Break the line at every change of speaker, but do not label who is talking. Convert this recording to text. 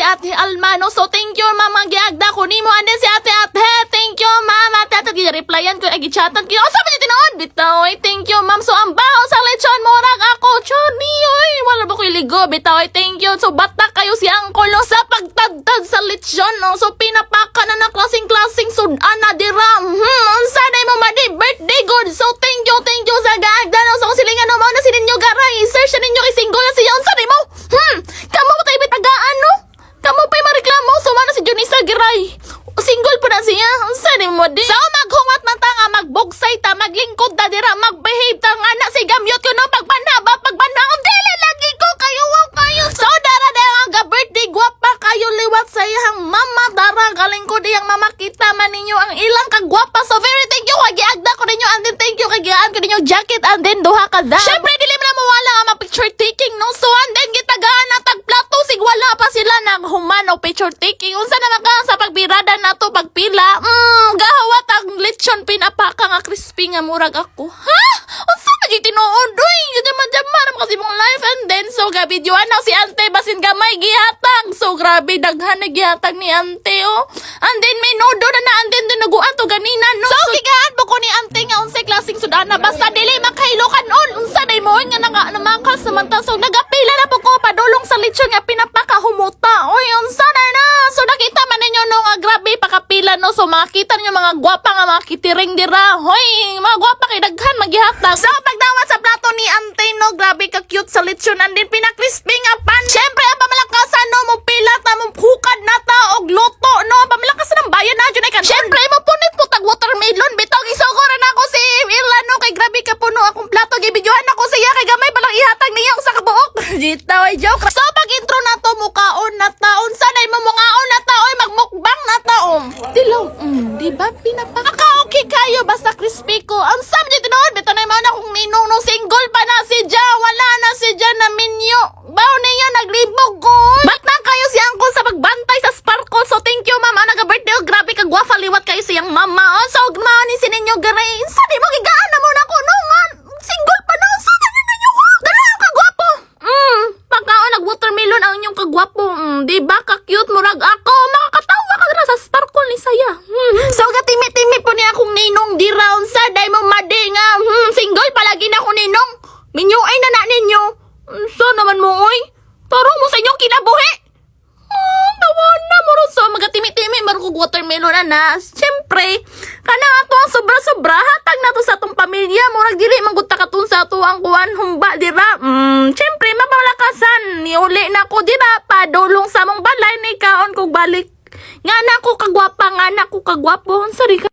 Ate Alma, no? So, thank you, mama, giagda ko nimo. And then si Ate, thank you, mama. Ate, replyan ko, gichatan ko. O, sabi niya tinood, bitaw, thank you, ma'am. So, ang baho sa lechon, morag ako, choni, oy, wala ba ko iligo, bitaw, thank you. So, bata kayo si Uncle, no? Sa pagtadtad sa lechon, no? So, pinapaka na klaseng-klaseng sudan na dira. Sanay mo, madi, birthday good. So, thank you sa gaagda, no? So, silingan mo na sininyo, garay. Search na ninyo, isinggol na siya. Sanay mo, kamo pa tayo bitagaan, no? Kamo pa'y mareklamo, so na si Junisa Giray. Single pa na siya. Sanay mo di. So, maghungat man ta nga, magbugsay ta, maglingkod ta dira, magbehave ta nga na si gamyot ko no, pagbanaba, dili lagi ko kayo, So, dara nga birthday, guwapa kayo liwat sa iyang mama, dara, galing ko diyang mama, kita man ninyo ang ilang kagwapa. So, very thank you, kagiagda ko ninyo, and then thank you, kagigaan ko ninyo jacket, and then duha ka da. Syempre, dili mo na mawala nga picture taking, no? So, and then gitagaan na tagplato, wala pa sila nang human o picture taking. Unsa naman ka sa pagbirada na to, pagpila, gahawat ang lechon, pinapaka nga crispy nga murag ako. Ha? Unsa na di tinuod? Uy, yun naman kasi mong life. And then, so, gabidyoan na si ante, basin gamay gihatag. So, grabe, daghan na gihatag ni ante, oh. And then, may nodo na and then, naguan to ganina, no? So, gigaan mo ko ni ante nga, unsay klaseng sudana, basta dili makahilokan on. Unsa day mo, nga namakas naman ta. So, nagapila na po ko, padulong sa lechon nga pinapakahumuta. Uy, unsa na. So, nakita man ninyo, no, nga grabe, pakapila, no? So, makita ninyo mga gwapa nga, mga kitiring dira. Hoy, mga gwapa kay daghan, maghihatag. So, pagdawat sa plato ni ante, no, grabe ka cute sa lechon, and then pinakrispy nga pan. Syempre, ang pamalakasan, no, mo pila ta, mo hukad na ta, og luto, no, pamalakasan ng bayan na, dyan ay kanon. Syempre, mo punit po tag watermelon, bitog isugoran ako si Irla, no, kay grabe ka puno akong plato, gibidyohan ako siya, kay gamay palang ihatag niya sa kabuok. Jita, ay joke. So, pag intro na to, mukaon na taon, sanay mo mungaon na taon, magmukbang na taon. Dilaw, diba, pinapaka-okay kayo, basta crispy ko. Ang sabi niya tinood, bito na yung mga akong ninong, no, single pa na si Ja, wala na si Ja na minyo. Baw niya, naglibog ko. Batang kayo si Uncle sa pagbantay sa Sparkle. So, thank you, mama, nag-birthday, oh, grabe ka gwafa, liwat kayo siyang mama. Oh, so, gumawin si ninyo, garay. Sabi mo, gigaan na muna ko, no, man. Single pa na, so, ninyo ko. Dala ang kagwapo. Pagkaon, nag-watermelon ang inyong kagwapo. Diba, ka-cute, murag ako. Makakatawa ka na sa Sparkle ni saya. So, gatimi-timi po niya akong ninong di round sa day mo madi nga. Single palagi na ako ninong. Minyo ay nana ninyo. So naman mo, oy. Tarong mo sa inyong kinabuhi. Nawan na mo ron. So, magatimi-timi, marukog watermelon na. Siyempre, kana ato ang sobra-sobra. Hatag na to sa atong pamilya. Murag dili, mangguta ka sa ato ang kuwan humba, dira. Siyempre, mapalakasan. Niuli na ko, dira. Padulong sa mong balay ni kaon kong balik. Nga na ko kagwapa, nga na ko kagwapo. Sorry ka.